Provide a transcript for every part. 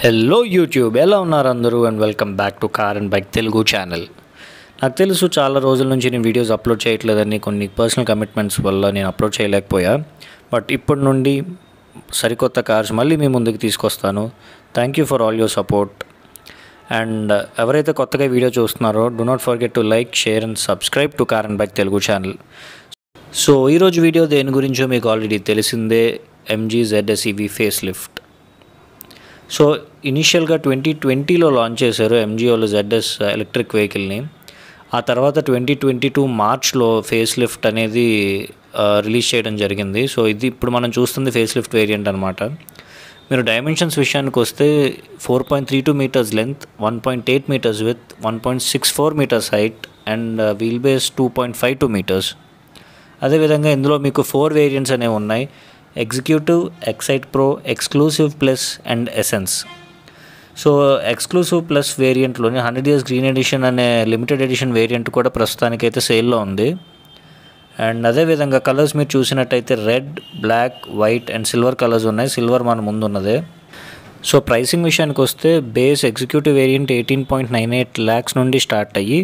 Hello YouTube, ఎలా ఉన్నారు అందరూ? And welcome back to car and bike Telugu channel. నాకు తెలుసు చాలా రోజుల నుంచి నేను వీడియోస్ అప్లోడ్ చేయట్లేదని, కొన్ని పర్సనల్ కమిట్మెంట్స్ వల్ల నేను అప్లోడ్ చేయలేకపోయా. బట్ ఇప్పటి నుండి సరికొత్త కార్స్ మళ్ళీ మీ ముందుకు తీసుకొస్తాను. Thank you for all your support. And ఎవరైతే కొత్తగా వీడియో చూస్తున్నారో, do not forget to like, share and subscribe to car and bike Telugu channel. So ఈరోజు వీడియో దేని గురించో మీకు ఆల్రెడీ తెలిసిందే, MG ZS EV face lift. So ఇనిషియల్గా 2020లో లాంచ్ చేశారు MG వాళ్ళు ZS ఎలక్ట్రిక్ వెహికల్ని. ఆ తర్వాత 2022 మార్చ్లో ఫేస్ లిఫ్ట్ అనేది రిలీజ్ చేయడం జరిగింది. సో ఇది ఇప్పుడు మనం చూస్తుంది ఫేస్ లిఫ్ట్ వేరియంట్ అనమాట. మీరు డైమెన్షన్స్ విషయానికి వస్తే 4.32 meters length, 1.8 meters width, 1.64 meters height and wheel base 2.52 meters. అదేవిధంగా ఇందులో మీకు 4 వేరియంట్స్ అనేవి ఉన్నాయి: executive, excite pro, exclusive plus and essence. So exclusive plus వేరియంట్లోని 100 years గ్రీన్ ఎడిషన్ అనే లిమిటెడ్ ఎడిషన్ వేరియంట్ కూడా ప్రస్తుతానికైతే సేల్లో ఉంది. అండ్ అదేవిధంగా కలర్స్ మీరు చూసినట్టయితే red, black, white and silver colours ఉన్నాయి. సిల్వర్ మన ముందు ఉన్నదే. సో ప్రైసింగ్ విషయానికి వస్తే బేస్ ఎగ్జిక్యూటివ్ వేరియంట్ 18.98 lakhs నుండి స్టార్ట్ అయ్యి,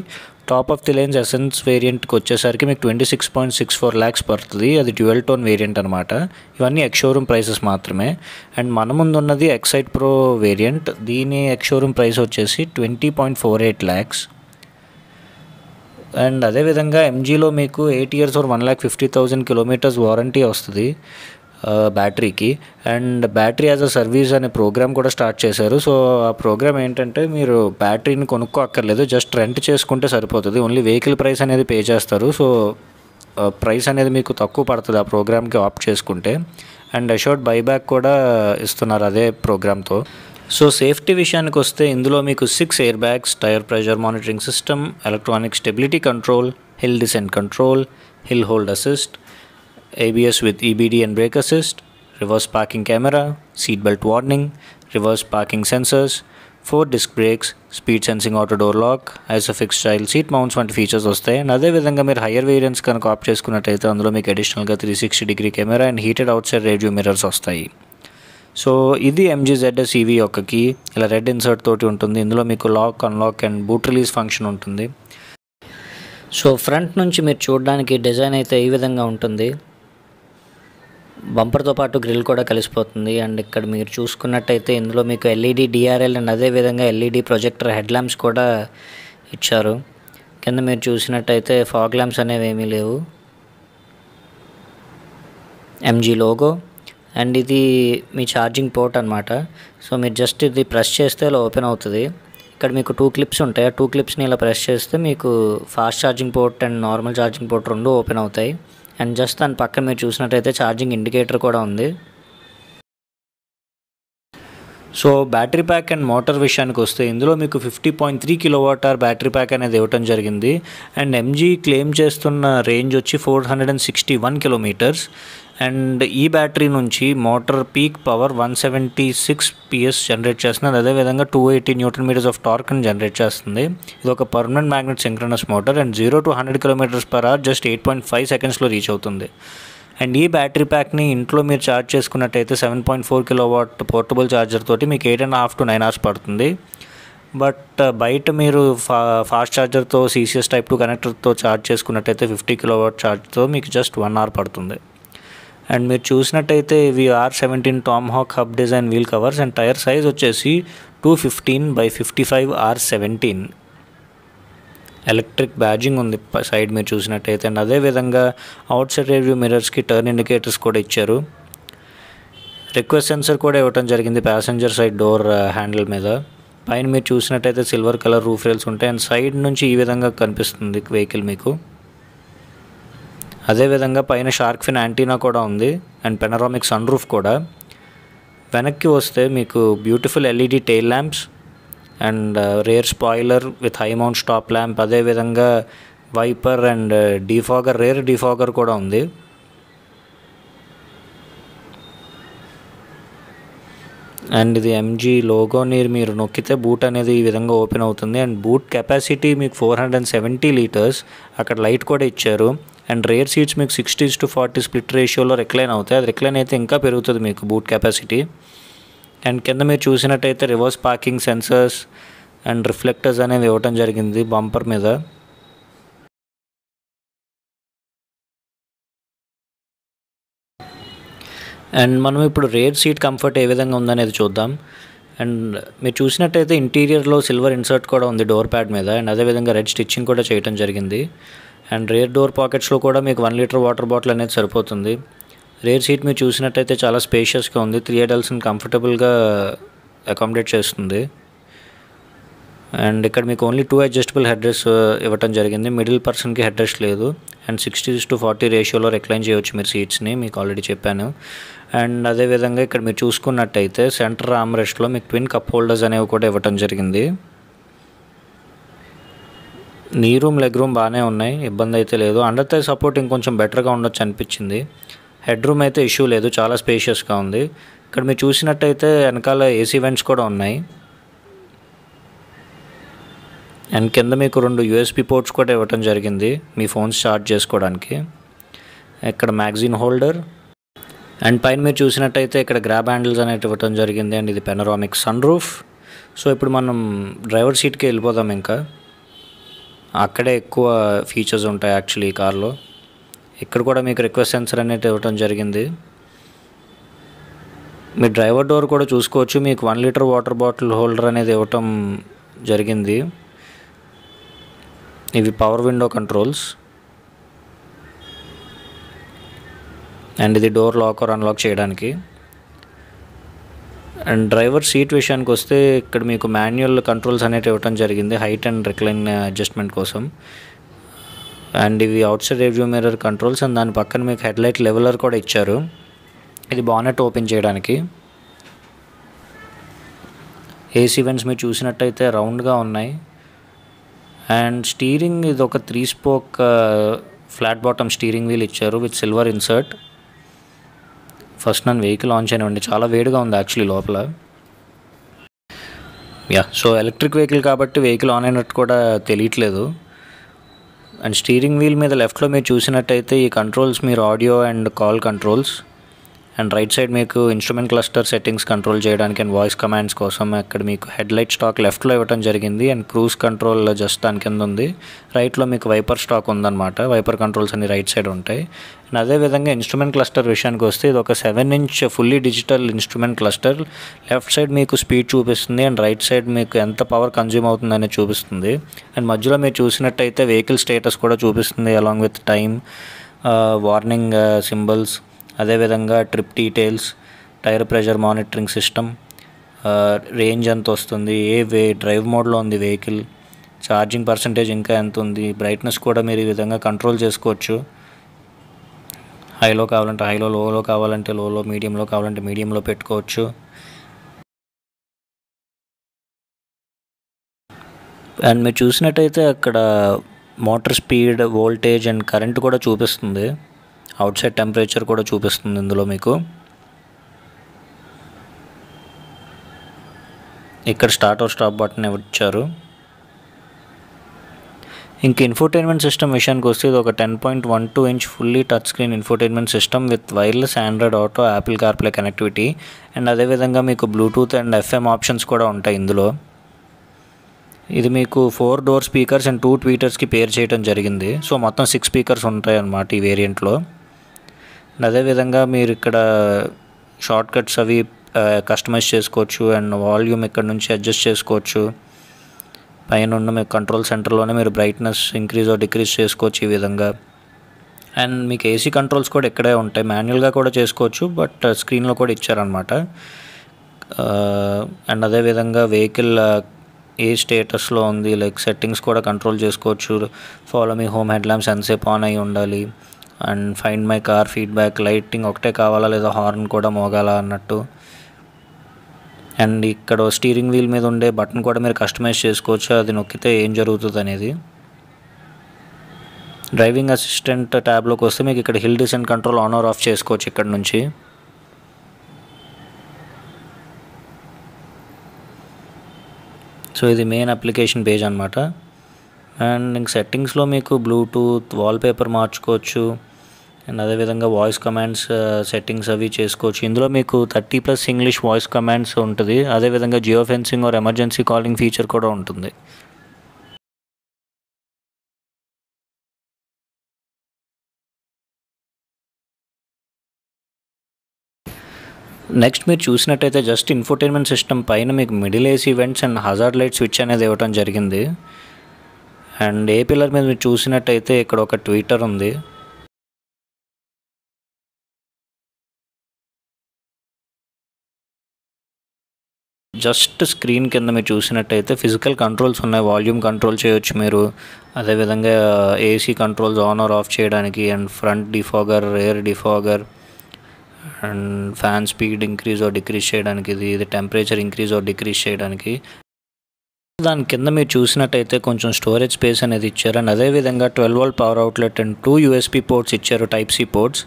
top of the lines essence వేరియంట్కి వచ్చేసరికి మీకు 26.64 lakhs పడుతుంది. అది డ్యూయల్ టోన్ వేరియంట్ అనమాట. ఇవన్నీ ఎక్స్ షోరూమ్ ప్రైసెస్ మాత్రమే. అండ్ మన ముందు ఉన్నది ఎక్సైట్ ప్రో వేరియంట్. దీని ఎక్స్ షోరూమ్ ప్రైస్ వచ్చేసి 20.48 lakhs. అండ్ అదేవిధంగా MGలో మీకు 8 years or 1,50,000 kilometers వారంటీ వస్తుంది బ్యాటరీకి. And battery as a service అనే ప్రోగ్రామ్ కూడా స్టార్ట్ చేశారు. సో ఆ ప్రోగ్రామ్ ఏంటంటే, మీరు బ్యాటరీని కొనుక్కోక్కర్లేదు, జస్ట్ రెంట్ చేసుకుంటే సరిపోతుంది. ఓన్లీ వెహికల్ ప్రైస్ అనేది పే చేస్తారు. సో ప్రైస్ అనేది మీకు తక్కువ పడుతుంది ఆ ప్రోగ్రామ్కి ఆప్ట్ చేసుకుంటే. అండ్ అష్యూర్డ్ బైబ్యాక్ కూడా ఇస్తున్నారు అదే ప్రోగ్రామ్తో. సో సేఫ్టీ విషయానికి వస్తే ఇందులో మీకు 6 air bags, tyre pressure monitoring system, electronic stability control, hill descent control, hill hold assist, ABS with EBD and brake assist, reverse parking camera, seat belt warning, reverse parking sensors, 4 disc brakes, speed sensing auto door lock, ISOFIX style seat mounts వంటి features వస్తాయి. And అదేవిధంగా మీరు higher variants కనుక opt చేసుకున్నట్టయితే అందులో మీకు అడిషనల్గా 360-degree camera and heated outside radio mirrors వస్తాయి. సో ఇది MG ZS EV యొక్క కీ. ఇలా రెడ్ ఇన్సర్ట్ తోటి ఉంటుంది. ఇందులో మీకు lock, unlock and boot release function ఉంటుంది. సో ఫ్రంట్ నుంచి మీరు చూడడానికి డిజైన్ అయితే ఈ విధంగా ఉంటుంది. బంపర్తో పాటు గ్రిల్ కూడా కలిసిపోతుంది. అండ్ ఇక్కడ మీరు చూసుకున్నట్టయితే ఇందులో మీకు LED DRL అండ్ అదేవిధంగా LED ప్రొజెక్టర్ హెడ్ ల్యాంప్స్ కూడా ఇచ్చారు. కింద మీరు చూసినట్టయితే ఫాగ్ ల్యాంప్స్ అనేవి ఏమీ లేవు. MG logo. అండ్ ఇది మీ ఛార్జింగ్ పోర్ట్ అనమాట. సో మీరు జస్ట్ ఇది ప్రెస్ చేస్తే ఇలా ఓపెన్ అవుతుంది. ఇక్కడ మీకు 2 క్లిప్స్ ఉంటాయి. ఆ 2 క్లిప్స్ని ఇలా ప్రెస్ చేస్తే మీకు fast charging port and normal charging port రెండు ఓపెన్ అవుతాయి. అండ్ జస్ట్ దాని పక్కన మీరు చూసినట్టయితే ఛార్జింగ్ ఇండికేటర్ కూడా ఉంది. So battery pack and motor విషయానికి వస్తే ఇందులో మీకు 50.3 kWh బ్యాటరీ ప్యాక్ అనేది ఇవ్వటం జరిగింది. అండ్ MG క్లెయిమ్ చేస్తున్న రేంజ్ వచ్చి 461 kilometers. అండ్ ఈ బ్యాటరీ నుంచి motor peak power 176 PS generate చేస్తుంది. అదేవిధంగా 280 Nm ఆఫ్ టార్క్ని జనరేట్ చేస్తుంది. ఇది ఒక permanent magnet synchronous motor. And 0 to 100 km/h just 8.5 secondsలో రీచ్ అవుతుంది. అండ్ ఈ బ్యాటరీ ప్యాక్ని ఇంట్లో మీరు ఛార్జ్ చేసుకున్నట్టయితే 7.4 kW పోర్టబుల్ ఛార్జర్ తోటి మీకు 8.5 to 9 hours పడుతుంది. బట్ బయట మీరు ఫాస్ట్ ఛార్జర్తో CCS Type 2 కనెక్టర్తో ఛార్జ్ చేసుకున్నట్టయితే 50 kW ఛార్జ్తో మీకు జస్ట్ 1 hour పడుతుంది. అండ్ మీరు చూసినట్టయితే ఇవి R17 tomahawk hub design wheel covers. And tyre size వచ్చేసి 215/55 R17. ఎలక్ట్రిక్ బ్యాడ్జింగ్ ఉంది సైడ్ మీరు చూసినట్టయితే. అండ్ అదేవిధంగా అవుట్ సైడ్ రివ్యూ మిర్రర్స్కి టర్న్ ఇండికేటర్స్ కూడా ఇచ్చారు. రిక్వెస్ట్ సెన్సర్ కూడా ఇవ్వటం జరిగింది ప్యాసింజర్ సైడ్ డోర్ హ్యాండిల్ మీద. పైన మీరు చూసినట్టయితే సిల్వర్ కలర్ రూఫ్ రైల్స్ ఉంటాయి. అండ్ సైడ్ నుంచి ఈ విధంగా కనిపిస్తుంది వెహికల్ మీకు. అదేవిధంగా పైన షార్క్ ఫిన్ యాంటీనా కూడా ఉంది. అండ్ పెనరామిక్ సన్ రూఫ్ కూడా. వెనక్కి వస్తే మీకు beautiful LED tail lamps and rear spoiler with high mount stop lamp, అదేవిధంగా wiper and defogger, rear defogger కూడా ఉంది. అండ్ ఇది MG లోగోని మీరు నొక్కితే బూట్ అనేది ఈ విధంగా ఓపెన్ అవుతుంది. అండ్ బూట్ కెపాసిటీ మీకు 470 liters. అక్కడ లైట్ కూడా ఇచ్చారు. అండ్ రేర్ సీట్స్ మీకు 60:40 స్ప్లిట్ రేషియోలో రిక్లైన్ అవుతాయి. అది రిక్లైన్ అయితే ఇంకా పెరుగుతుంది మీకు బూట్ కెపాసిటీ. అండ్ కింద మీరు చూసినట్టయితే reverse parking sensors and reflectors అనేవి ఇవ్వటం జరిగింది బంపర్ మీద. అండ్ మనం ఇప్పుడు రేర్ సీట్ కంఫర్ట్ ఏ విధంగా ఉందనేది చూద్దాం. అండ్ మీరు చూసినట్టయితే ఇంటీరియర్లో సిల్వర్ ఇన్సర్ట్ కూడా ఉంది డోర్ ప్యాడ్ మీద. అండ్ అదేవిధంగా రెడ్ స్టిచ్చింగ్ కూడా చేయడం జరిగింది. అండ్ రేర్ డోర్ పాకెట్స్లో కూడా మీకు 1 లీటర్ వాటర్ బాటిల్ అనేది సరిపోతుంది. రేర్ సీట్ మీరు చూసినట్టయితే చాలా స్పేషియస్గా ఉంది. 3 అడల్ట్స్ని కంఫర్టబుల్గా అకామిడేట్ చేస్తుంది. అండ్ ఇక్కడ మీకు ఓన్లీ 2 అడ్జస్టబుల్ హెడ్ రెస్ట్ ఇవ్వటం జరిగింది. మిడిల్ పర్సన్కి హెడ్ రెస్ట్ లేదు. అండ్ 60:40 రేషియోలో రిక్లైన్ చేయవచ్చు మీరు సీట్స్ని, మీకు ఆల్రెడీ చెప్పాను. అండ్ అదేవిధంగా ఇక్కడ మీరు చూసుకున్నట్టయితే సెంటర్ ఆర్మ్ రెస్ట్లో మీకు ట్విన్ కప్ హోల్డర్స్ అనేవి కూడా ఇవ్వటం జరిగింది. నీ రూమ్ లెగ్ రూమ్ బాగానే ఉన్నాయి, ఇబ్బంది అయితే లేదు. అండర్ థై సపోర్ట్ ఇంకొంచెం బెటర్గా ఉండొచ్చు అనిపించింది. హెడ్ రూమ్ అయితే ఇష్యూ లేదు, చాలా స్పేషియస్గా ఉంది. ఇక్కడ మీరు చూసినట్టయితే వెనకాల ఏసీ వెంట్స్ కూడా ఉన్నాయి. అండ్ కింద మీకు 2 USB పోర్ట్స్ కూడా ఇవ్వటం జరిగింది మీ ఫోన్స్ ఛార్జ్ చేసుకోవడానికి. ఇక్కడ మ్యాగజైన్ హోల్డర్. అండ్ పైన మీరు చూసినట్టయితే ఇక్కడ గ్రాబ్ హ్యాండిల్స్ అనేవి ఇవ్వటం జరిగింది. అండ్ ఇది పెనరామిక్ సన్ రూఫ్. సో ఇప్పుడు మనం డ్రైవర్ సీట్కి వెళ్ళిపోదాం. ఇంకా అక్కడే ఎక్కువ ఫీచర్స్ ఉంటాయి యాక్చువల్లీ ఈ కార్లో. ఇక్కడ కూడా మీకు రిక్వెస్ట్ సెన్సర్ అనేది ఇవ్వటం జరిగింది. మీ డ్రైవర్ డోర్ కూడా చూసుకోవచ్చు, మీకు 1 లీటర్ వాటర్ బాటిల్ హోల్డర్ అనేది ఇవ్వటం జరిగింది. ఇవి పవర్ విండో కంట్రోల్స్. అండ్ ఇది డోర్ లాక్ ఆర్ అన్లాక్ చేయడానికి. అండ్ డ్రైవర్ సీట్ విషయానికి వస్తే ఇక్కడ మీకు మాన్యువల్ కంట్రోల్స్ అనేవి ఇవ్వటం జరిగింది హైట్ అండ్ రిక్లైన్ అడ్జస్ట్మెంట్ కోసం. అండ్ ఇవి outside review mirror controls. And దాని పక్కన మీకు హెడ్లైట్ లెవెలర్ కూడా ఇచ్చారు. ఇది బానెట్ ఓపెన్ చేయడానికి. ఏసీ వెంట్స్ మీరు చూసినట్టయితే రౌండ్గా ఉన్నాయి. అండ్ స్టీరింగ్ ఇది ఒక 3 spoke flat bottom steering wheel ఇచ్చారు విత్ సిల్వర్ ఇన్సర్ట్. ఫస్ట్ నన్ను వెహికల్ ఆన్ చేయనివ్వండి, చాలా వేడిగా ఉంది యాక్చువల్లీ లోపల. సో ఎలక్ట్రిక్ వెహికల్ కాబట్టి వెహికల్ ఆన్ అయినట్టు కూడా తెలియట్లేదు. అండ్ స్టీరింగ్ వీల్ మీద లెఫ్ట్లో మీరు చూసినట్టయితే ఈ కంట్రోల్స్ మీరు audio and call controls. And right side మీకు ఇన్స్ట్రుమెంట్ క్లస్టర్ సెట్టింగ్స్ కంట్రోల్ చేయడానికి అండ్ వాయిస్ కమాండ్స్ కోసం. అక్కడ మీకు హెడ్ లైట్ స్టాక్ లెఫ్ట్లో ఇవ్వటం జరిగింది. అండ్ క్రూజ్ కంట్రోల్ జస్ట్ దాని కింద ఉంది. రైట్లో మీకు వైపర్ స్టాక్ ఉందన్నమాట. వైపర్ కంట్రోల్స్ అన్ని రైట్ సైడ్ ఉంటాయి. అండ్ అదేవిధంగా ఇన్స్ట్రుమెంట్ క్లస్టర్ విషయానికి వస్తే ఇది ఒక 7-inch fully digital instrument cluster. Left side మీకు స్పీడ్ చూపిస్తుంది అండ్ రైట్ సైడ్ మీకు ఎంత పవర్ కన్జ్యూమ్ అవుతుందని చూపిస్తుంది. అండ్ మధ్యలో మీరు చూసినట్టయితే వెహికల్ స్టేటస్ కూడా చూపిస్తుంది along with time, warning symbols, అదేవిధంగా trip details, tyre pressure monitoring system, range ఎంత వస్తుంది, డ్రైవ్ మోడ్లో ఉంది వెహికల్, ఛార్జింగ్ పర్సంటేజ్ ఇంకా ఎంత ఉంది, బ్రైట్నెస్ కూడా మీరు ఈ విధంగా కంట్రోల్ చేసుకోవచ్చు. హైలో కావాలంటే హైలో, లోలో కావాలంటే లోలో, మీడియంలో కావాలంటే మీడియంలో పెట్టుకోవచ్చు. అండ్ మీరు చూసినట్టయితే అక్కడ motor speed, voltage and current కూడా చూపిస్తుంది. అవుట్ సైడ్ టెంపరేచర్ కూడా చూపిస్తుంది ఇందులో మీకు. ఇక్కడ స్టార్ట్ ఆర్ స్టాప్ బటన్ ఇచ్చారు. ఇంక ఇన్ఫోటైన్మెంట్ సిస్టమ్ విషయానికి వస్తే ఇది ఒక 10.12-inch fully touch screen infotainment system with wireless Android auto, Apple CarPlay connectivity. And అదేవిధంగా మీకు బ్లూటూత్ అండ్ FM ఆప్షన్స్ కూడా ఉంటాయి ఇందులో. ఇది మీకు 4 డోర్ స్పీకర్స్ అండ్ 2 ట్వీటర్స్కి పేర్ చేయడం జరిగింది. సో మొత్తం 6 స్పీకర్స్ ఉంటాయి అన్నమాట ఈ వేరియంట్లో. అదేవిధంగా మీరు ఇక్కడ షార్ట్ కట్స్ అవి కస్టమైజ్ చేసుకోవచ్చు. అండ్ వాల్యూమ్ ఇక్కడ నుంచి అడ్జస్ట్ చేసుకోవచ్చు. పైన ఉన్న మీకు కంట్రోల్ సెంటర్లోనే మీరు బ్రైట్నెస్ ఇంక్రీజ్ డిక్రీజ్ చేసుకోవచ్చు ఈ విధంగా. అండ్ మీకు ఏసీ కంట్రోల్స్ కూడా ఇక్కడే ఉంటాయి. మాన్యువల్గా కూడా చేసుకోవచ్చు, బట్ స్క్రీన్లో కూడా ఇచ్చారనమాట. అండ్ అదేవిధంగా వెహికల్ ఏ స్టేటస్లో ఉంది, లైక్ సెట్టింగ్స్ కూడా కంట్రోల్ చేసుకోవచ్చు. Follow me home head lamps ఎంతసేపు ఆన్ అయి ఉండాలి, and find my car feedback, lighting ఒకటే కావాలా లేదా హార్న్ కూడా మోగాలా అన్నట్టు. అండ్ ఇక్కడ స్టీరింగ్ వీల్ మీద ఉండే బటన్ కూడా మీరు కస్టమైజ్ చేసుకోవచ్చు, అది నొక్కితే ఏం జరుగుతుంది అనేది. డ్రైవింగ్ అసిస్టెంట్ ట్యాబ్లోకి వస్తే మీకు ఇక్కడ hill descent control on or off చేసుకోవచ్చు ఇక్కడ నుంచి. సో ఇది మెయిన్ అప్లికేషన్ పేజ్ అనమాట. అండ్ ఇంక సెట్టింగ్స్లో మీకు బ్లూటూత్, వాల్పేపర్ మార్చుకోవచ్చు, అండ్ అదేవిధంగా వాయిస్ కమాండ్స్ సెట్టింగ్స్ అవి చేసుకోవచ్చు. ఇందులో మీకు 30+ ఇంగ్లీష్ వాయిస్ కమాండ్స్ ఉంటుంది. అదేవిధంగా geo fencing or emergency calling feature కూడా ఉంటుంది. నెక్స్ట్ మీరు చూసినట్టయితే జస్ట్ ఇన్ఫోటైన్మెంట్ సిస్టమ్ పైన మీకు middle AC events and hazard light switch అనేది ఇవ్వడం జరిగింది. అండ్ ఏ పిల్లర్ మీద మీరు చూసినట్టయితే ఇక్కడ ఒక ట్విట్టర్ ఉంది. జస్ట్ స్క్రీన్ కింద మీరు చూసినట్టయితే ఫిజికల్ కంట్రోల్స్ ఉన్నాయి. వాల్యూమ్ కంట్రోల్ చేయొచ్చు మీరు. అదేవిధంగా AC controls on or off చేయడానికి, and front defogger, rear defogger, and fan speed increase or decrease చేయడానికి, ఇది టెంపరేచర్ ఇంక్రీజ్ ఆర్ డిక్రీజ్ చేయడానికి. దాని కింద మీరు చూసినట్టయితే కొంచెం స్టోరేజ్ స్పేస్ అనేది ఇచ్చారు. అండ్ అదేవిధంగా 12V power outlet and 2 USB ports ఇచ్చారు, టైప్ సి పోర్ట్స్.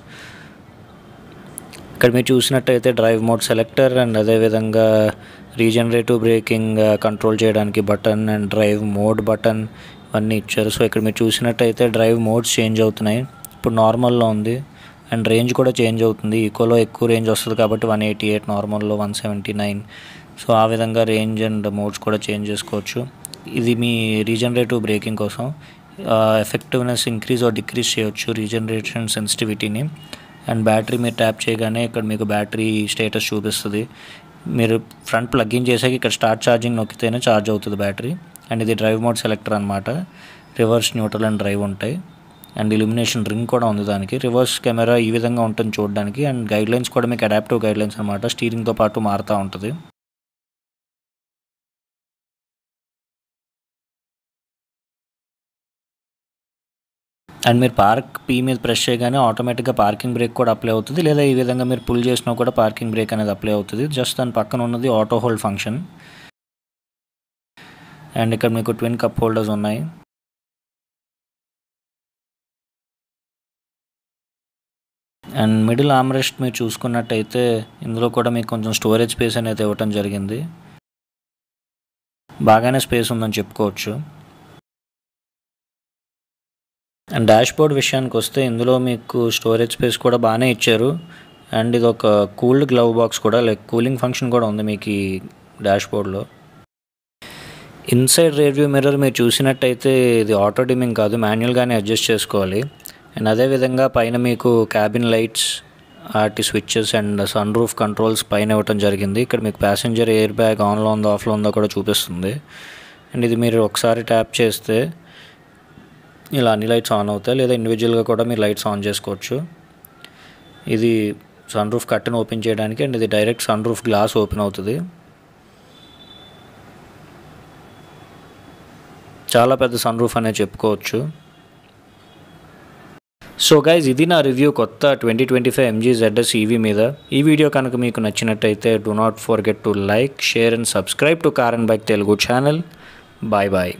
ఇక్కడ మీరు చూసినట్టయితే డ్రైవ్ మోడ్ సెలెక్టర్ అండ్ అదేవిధంగా రీజనరేటివ్ బ్రేకింగ్ కంట్రోల్ చేయడానికి button and drive mode button ఇవన్నీ ఇచ్చారు. సో ఇక్కడ మీరు చూసినట్టయితే డ్రైవ్ మోడ్స్ చేంజ్ అవుతున్నాయి. ఇప్పుడు నార్మల్లో ఉంది అండ్ రేంజ్ కూడా చేంజ్ అవుతుంది. ఈకోలో ఎక్కువ రేంజ్ వస్తుంది కాబట్టి 188, నార్మల్లో 179. సో ఆ విధంగా రేంజ్ అండ్ మోడ్స్ కూడా చేంజ్ చేసుకోవచ్చు. ఇది మీ రీజనరేటివ్ బ్రేకింగ్ కోసం. ఎఫెక్టివ్నెస్ ఇంక్రీజ్ ఆర్ డిక్రీజ్ చేయొచ్చు, రీజనరేషన్ సెన్సిటివిటీని. అండ్ బ్యాటరీ మీరు ట్యాప్ చేయగానే ఇక్కడ మీకు బ్యాటరీ స్టేటస్ చూపిస్తుంది. మీరు ఫ్రంట్ ప్లగ్ ఇన్ చేసాక ఇక్కడ స్టార్ట్ ఛార్జింగ్ నొక్కితేనే ఛార్జ్ అవుతుంది బ్యాటరీ. అండ్ ఇది డ్రైవ్ మోడ్ సెలెక్టర్ అనమాట. రివర్స్, న్యూట్రల్ అండ్ డ్రైవ్ ఉంటాయి. అండ్ ఇల్యూమినేషన్ రింగ్ కూడా ఉంది దానికి. రివర్స్ కెమెరా ఈ విధంగా ఉంటుంది చూడడానికి. అండ్ గైడ్లైన్స్ కూడా మీకు అడాప్టివ్ గైడ్లైన్స్ అనమాట, స్టీరింగ్తో పాటు మారుతూ ఉంటుంది. అండ్ మీరు పార్క్ పీ మీద ప్రెస్ చేయగానే ఆటోమేటిక్గా పార్కింగ్ బ్రేక్ కూడా అప్లై అవుతుంది. లేదా ఈ విధంగా మీరు పుల్ చేసినా కూడా పార్కింగ్ బ్రేక్ అనేది అప్లై అవుతుంది. జస్ట్ దాని పక్కన ఉన్నది ఆటో హోల్డ్ ఫంక్షన్. అండ్ ఇక్కడ మీకు ట్విన్ కప్ హోల్డర్స్ ఉన్నాయి. అండ్ మిడిల్ ఆర్మ్రెస్ట్ మీరు చూసుకున్నట్టయితే ఇందులో కూడా మీకు కొంచెం స్టోరేజ్ స్పేస్ అనేది ఇవ్వటం జరిగింది. బాగానే స్పేస్ ఉందని చెప్పుకోవచ్చు. అండ్ డాష్బోర్డ్ విషయానికి వస్తే ఇందులో మీకు స్టోరేజ్ స్పేస్ కూడా బాగానే ఇచ్చారు. అండ్ ఇది ఒక కూల్డ్ గ్లవ్ బాక్స్ కూడా, లైక్ కూలింగ్ ఫంక్షన్ కూడా ఉంది మీకు ఈ డాష్బోర్డ్లో. ఇన్సైడ్ రియర్ వ్యూ మిర్రర్ మీరు చూసినట్టయితే ఇది ఆటో డిమ్మింగ్ కాదు, మాన్యువల్గానే అడ్జస్ట్ చేసుకోవాలి. అండ్ అదేవిధంగా పైన మీకు cabin lights, RT switches and sunroof controls పైన ఇవ్వటం జరిగింది. ఇక్కడ మీకు ప్యాసింజర్ ఎయిర్ బ్యాగ్ ఆన్లో ఉందో ఆఫ్లో ఉందో కూడా చూపిస్తుంది. అండ్ ఇది మీరు ఒకసారి ట్యాప్ చేస్తే ఇలా అన్ని లైట్స్ ఆన్ అవుతాయి, లేదా ఇండివిజువల్గా కూడా మీరు లైట్స్ ఆన్ చేసుకోవచ్చు. ఇది సన్ రూఫ్ కర్టెన్ ఓపెన్ చేయడానికి. అండ్ ఇది direct sunroof glass open అవుతుంది. చాలా పెద్ద సన్ రూఫ్ అనే చెప్పుకోవచ్చు. సో గైజ్, ఇది నా రివ్యూ కొత్త 2025 MG ZS EV మీద. ఈ వీడియో కనుక మీకు నచ్చినట్టయితే do not forget to like, share and subscribe to car and bike Telugu channel. Bye bye.